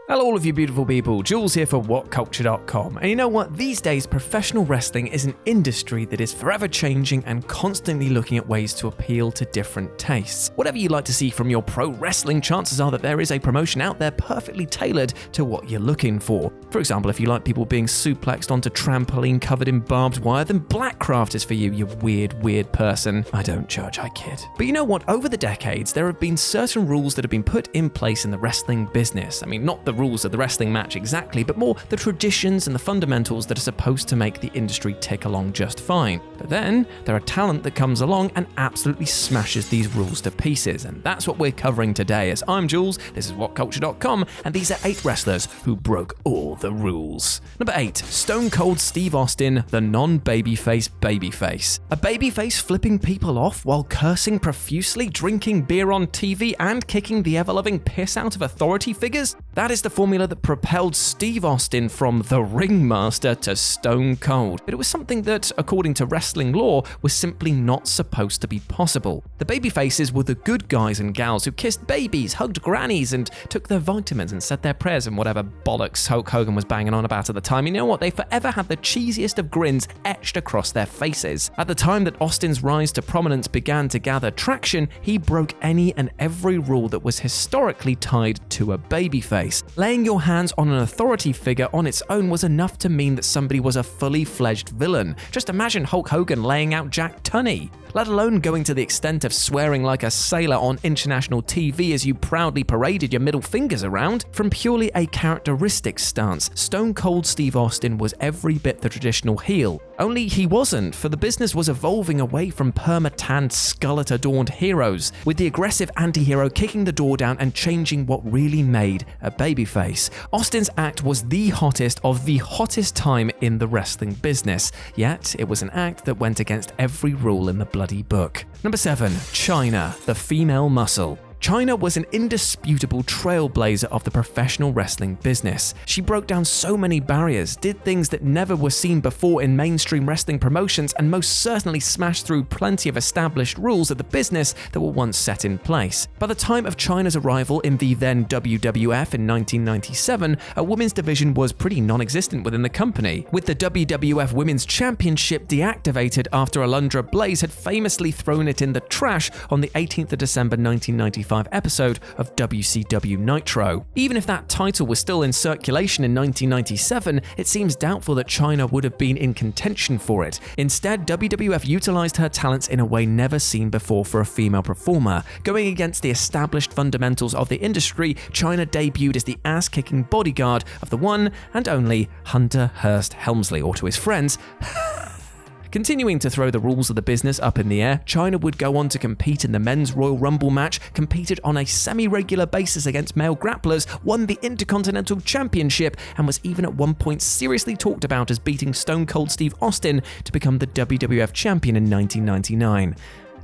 Hello all of you beautiful people, Jules here for WhatCulture.com. And you know what? These days, professional wrestling is an industry that is forever changing and constantly looking at ways to appeal to different tastes. Whatever you like to see from your pro wrestling, chances are that there is a promotion out there perfectly tailored to what you're looking for. For example, if you like people being suplexed onto trampoline covered in barbed wire, then Blackcraft is for you, you weird person. I don't judge, I kid. But you know what? Over the decades, there have been certain rules that have been put in place in the wrestling business. I mean, not the rules of the wrestling match exactly, but more the traditions and the fundamentals that are supposed to make the industry tick along just fine. But then there are talent that comes along and absolutely smashes these rules to pieces, and that's what we're covering today. As I'm Jules, this is WhatCulture.com, and these are 8 wrestlers who broke all the rules. Number 8, Stone Cold Steve Austin, the non-babyface babyface. A babyface flipping people off while cursing profusely, drinking beer on TV, and kicking the ever-loving piss out of authority figures? That is the formula that propelled Steve Austin from the Ringmaster to Stone Cold. But it was something that, according to wrestling lore, was simply not supposed to be possible. The babyfaces were the good guys and gals who kissed babies, hugged grannies, and took their vitamins and said their prayers and whatever bollocks Hulk Hogan was banging on about at the time. You know what? They forever had the cheesiest of grins etched across their faces. At the time that Austin's rise to prominence began to gather traction, he broke any and every rule that was historically tied to a babyface. Laying your hands on an authority figure on its own was enough to mean that somebody was a fully fledged villain. Just imagine Hulk Hogan laying out Jack Tunney. Let alone going to the extent of swearing like a sailor on international TV as you proudly paraded your middle fingers around. From purely a characteristic stance, Stone Cold Steve Austin was every bit the traditional heel. Only he wasn't, for the business was evolving away from perma-tanned, skullet-adorned heroes, with the aggressive anti-hero kicking the door down and changing what really made a babyface. Austin's act was the hottest of the hottest time in the wrestling business, yet it was an act that went against every rule in the bloody book. Number 7, Chyna, the female muscle. Chyna was an indisputable trailblazer of the professional wrestling business. She broke down so many barriers, did things that never were seen before in mainstream wrestling promotions, and most certainly smashed through plenty of established rules of the business that were once set in place. By the time of Chyna's arrival in the then WWF in 1997, a women's division was pretty non-existent within the company, with the WWF Women's Championship deactivated after Alundra Blaze had famously thrown it in the trash on the 18th of December 1995 episode of WCW Nitro. Even if that title was still in circulation in 1997, it seems doubtful that Chyna would have been in contention for it. Instead, WWF utilized her talents in a way never seen before for a female performer. Going against the established fundamentals of the industry, Chyna debuted as the ass-kicking bodyguard of the one and only Hunter Hearst Helmsley, or to his friends, Continuing to throw the rules of the business up in the air, Chyna would go on to compete in the Men's Royal Rumble match, competed on a semi-regular basis against male grapplers, won the Intercontinental Championship, and was even at one point seriously talked about as beating Stone Cold Steve Austin to become the WWF Champion in 1999.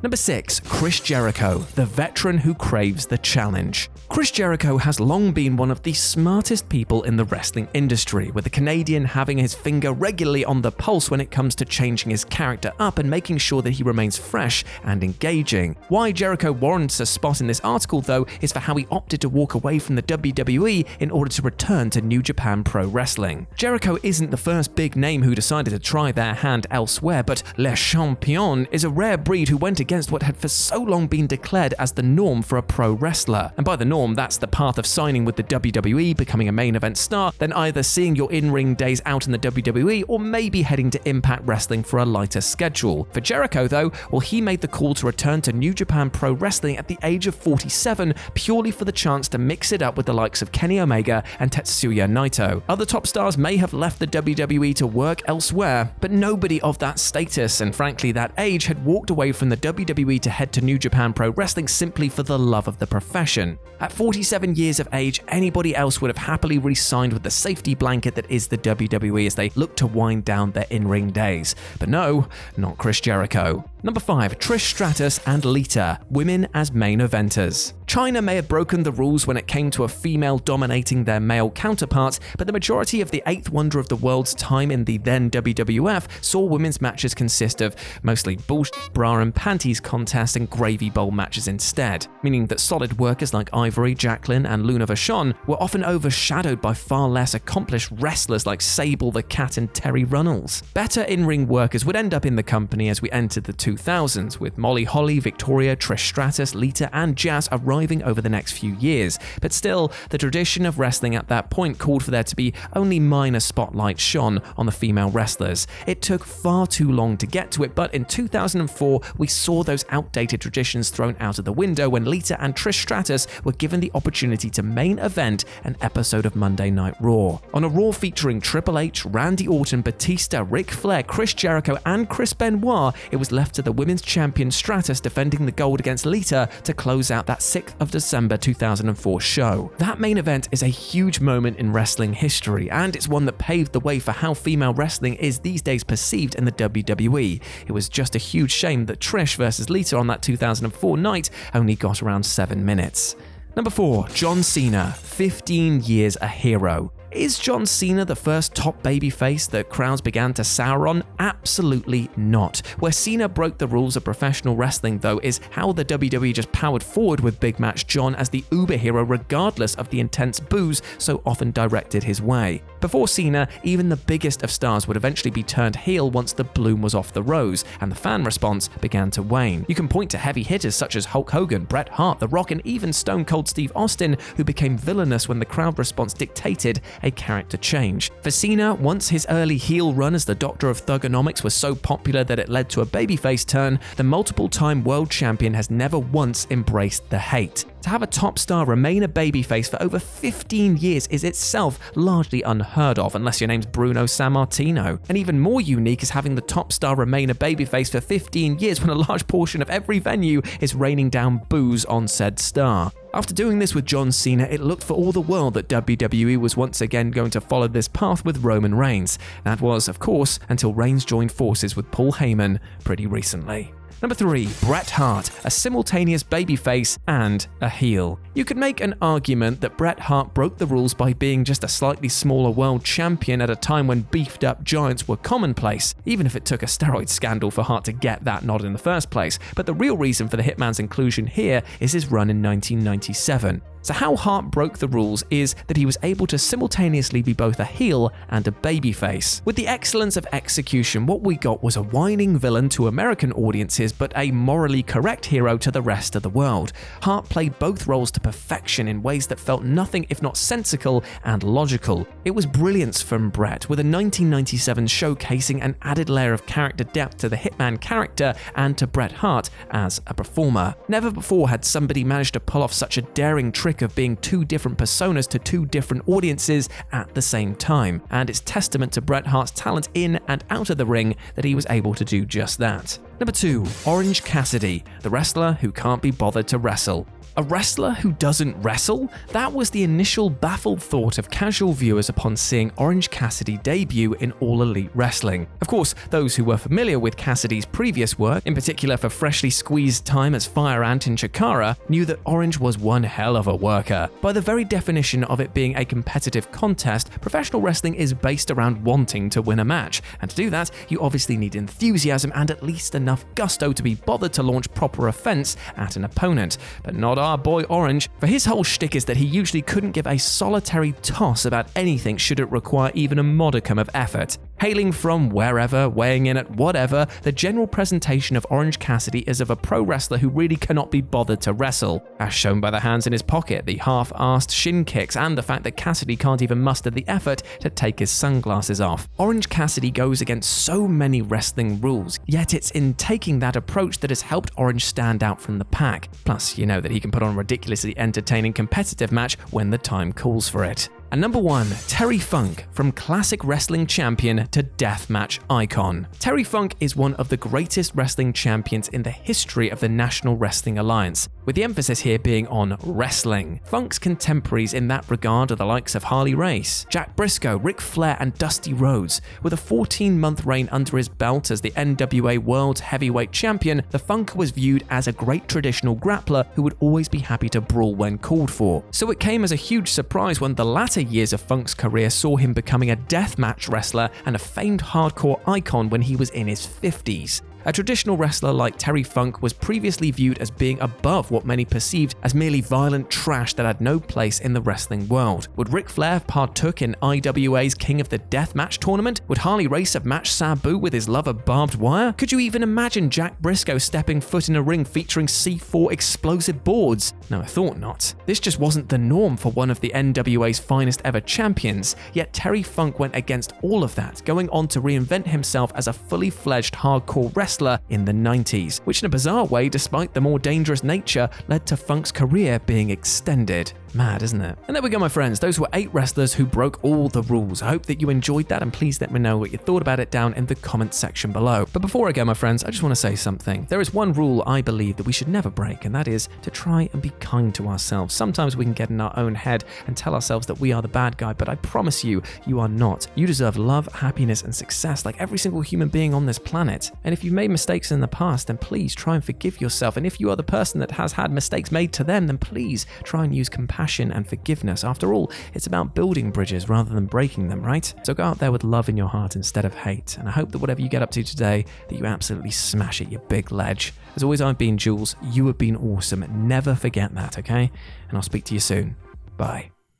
Number 6, Chris Jericho, the veteran who craves the challenge. Chris Jericho has long been one of the smartest people in the wrestling industry, with the Canadian having his finger regularly on the pulse when it comes to changing his character up and making sure that he remains fresh and engaging. Why Jericho warrants a spot in this article, though, is for how he opted to walk away from the WWE in order to return to New Japan Pro Wrestling. Jericho isn't the first big name who decided to try their hand elsewhere, but Le Champion is a rare breed who went against what had for so long been declared as the norm for a pro wrestler. And by the norm, that's the path of signing with the WWE, becoming a main event star, then either seeing your in-ring days out in the WWE or maybe heading to Impact Wrestling for a lighter schedule. For Jericho, though, well, he made the call to return to New Japan Pro Wrestling at the age of 47 purely for the chance to mix it up with the likes of Kenny Omega and Tetsuya Naito. Other top stars may have left the WWE to work elsewhere, but nobody of that status and frankly that age had walked away from the WWE to head to New Japan Pro Wrestling simply for the love of the profession. At 47 years of age, anybody else would have happily re-signed with the safety blanket that is the WWE as they look to wind down their in-ring days. But no, not Chris Jericho. Number 5. Trish Stratus and Lita, women as main eventers. Chyna may have broken the rules when it came to a female dominating their male counterparts, but the majority of the 8th wonder of the world's time in the then WWF saw women's matches consist of mostly bullshit bra and panties contests and gravy bowl matches instead, meaning that solid workers like Ivory, Jacqueline, and Luna Vachon were often overshadowed by far less accomplished wrestlers like Sable the Cat and Terry Runnels. Better in-ring workers would end up in the company as we entered the 2000s, with Molly Holly, Victoria, Trish Stratus, Lita, and Jazz arriving over the next few years, but still, the tradition of wrestling at that point called for there to be only minor spotlight shone on the female wrestlers. It took far too long to get to it, but in 2004, we saw those outdated traditions thrown out of the window when Lita and Trish Stratus were given the opportunity to main event an episode of Monday Night Raw. On a Raw featuring Triple H, Randy Orton, Batista, Ric Flair, Chris Jericho, and Chris Benoit, it was left to the women's champion Stratus defending the gold against Lita to close out that 6th of December 2004 show. That main event is a huge moment in wrestling history, and it's one that paved the way for how female wrestling is these days perceived in the WWE. It was just a huge shame that Trish versus Lita on that 2004 night only got around 7 minutes. Number 4. John Cena, 15 years a hero. Is John Cena the first top babyface that crowds began to sour on? Absolutely not. Where Cena broke the rules of professional wrestling, though, is how the WWE just powered forward with Big Match John as the uber hero regardless of the intense boos so often directed his way. Before Cena, even the biggest of stars would eventually be turned heel once the bloom was off the rose and the fan response began to wane. You can point to heavy hitters such as Hulk Hogan, Bret Hart, The Rock, and even Stone Cold Steve Austin, who became villainous when the crowd response dictated a character change. For Cena, once his early heel run as the Doctor of Thugonomics was so popular that it led to a babyface turn, the multiple-time world champion has never once embraced the hate. To have a top star remain a babyface for over 15 years is itself largely unheard of, unless your name's Bruno Sammartino. And even more unique is having the top star remain a babyface for 15 years when a large portion of every venue is raining down boos on said star. After doing this with John Cena, it looked for all the world that WWE was once again going to follow this path with Roman Reigns. That was, of course, until Reigns joined forces with Paul Heyman pretty recently. Number 3. Bret Hart, a simultaneous babyface and a heel. You could make an argument that Bret Hart broke the rules by being just a slightly smaller world champion at a time when beefed up giants were commonplace, even if it took a steroid scandal for Hart to get that nod in the first place. But the real reason for the Hitman's inclusion here is his run in 1997. So how Hart broke the rules is that he was able to simultaneously be both a heel and a babyface. With the excellence of execution, what we got was a whining villain to American audiences, but a morally correct hero to the rest of the world. Hart played both roles to perfection in ways that felt nothing if not sensical and logical. It was brilliance from Bret, with a 1997 showcasing an added layer of character depth to the Hitman character and to Bret Hart as a performer. Never before had somebody managed to pull off such a daring trick of being two different personas to two different audiences at the same time, and it's testament to Bret Hart's talent in and out of the ring that he was able to do just that. Number 2. Orange Cassidy, the wrestler who can't be bothered to wrestle. A wrestler who doesn't wrestle? That was the initial baffled thought of casual viewers upon seeing Orange Cassidy debut in All Elite Wrestling. Of course, those who were familiar with Cassidy's previous work, in particular for freshly squeezed time as Fire Ant in Chikara, knew that Orange was one hell of a worker. By the very definition of it being a competitive contest, professional wrestling is based around wanting to win a match, and to do that, you obviously need enthusiasm and at least enough gusto to be bothered to launch proper offense at an opponent. But not our boy Orange, for his whole shtick is that he usually couldn't give a solitary toss about anything should it require even a modicum of effort. Hailing from wherever, weighing in at whatever, the general presentation of Orange Cassidy is of a pro wrestler who really cannot be bothered to wrestle, as shown by the hands in his pocket, the half-assed shin kicks, and the fact that Cassidy can't even muster the effort to take his sunglasses off. Orange Cassidy goes against so many wrestling rules, yet it's in taking that approach that has helped Orange stand out from the pack. Plus, you know that he can put on a ridiculously entertaining competitive match when the time calls for it. And number 1, Terry Funk, from classic wrestling champion to deathmatch icon. Terry Funk is one of the greatest wrestling champions in the history of the National Wrestling Alliance, with the emphasis here being on wrestling. Funk's contemporaries in that regard are the likes of Harley Race, Jack Briscoe, Ric Flair, and Dusty Rhodes. With a 14-month reign under his belt as the NWA World Heavyweight Champion, the Funker was viewed as a great traditional grappler who would always be happy to brawl when called for. So it came as a huge surprise when the latter years of Funk's career saw him becoming a deathmatch wrestler and a famed hardcore icon when he was in his 50s. A traditional wrestler like Terry Funk was previously viewed as being above what many perceived as merely violent trash that had no place in the wrestling world. Would Ric Flair partook in IWA's King of the Deathmatch tournament? Would Harley Race have matched Sabu with his love of barbed wire? Could you even imagine Jack Briscoe stepping foot in a ring featuring C4 explosive boards? No, I thought not. This just wasn't the norm for one of the NWA's finest ever champions, yet Terry Funk went against all of that, going on to reinvent himself as a fully fledged hardcore wrestler in the 90s, which in a bizarre way, despite the more dangerous nature, led to Funk's career being extended. Mad, isn't it? And there we go, my friends. Those were 8 wrestlers who broke all the rules. I hope that you enjoyed that, and please let me know what you thought about it down in the comments section below. But before I go, my friends, I just want to say something. There is one rule I believe that we should never break, and that is to try and be kind to ourselves. Sometimes we can get in our own head and tell ourselves that we are the bad guy, but I promise you, you are not. You deserve love, happiness, and success like every single human being on this planet. And if you've made mistakes in the past, then please try and forgive yourself. And if you are the person that has had mistakes made to them, then please try and use compassion and forgiveness. After all, it's about building bridges rather than breaking them, right? So go out there with love in your heart instead of hate. And I hope that whatever you get up to today, that you absolutely smash it, you big ledge. As always, I've been Jules. You have been awesome. Never forget that, okay? And I'll speak to you soon. Bye.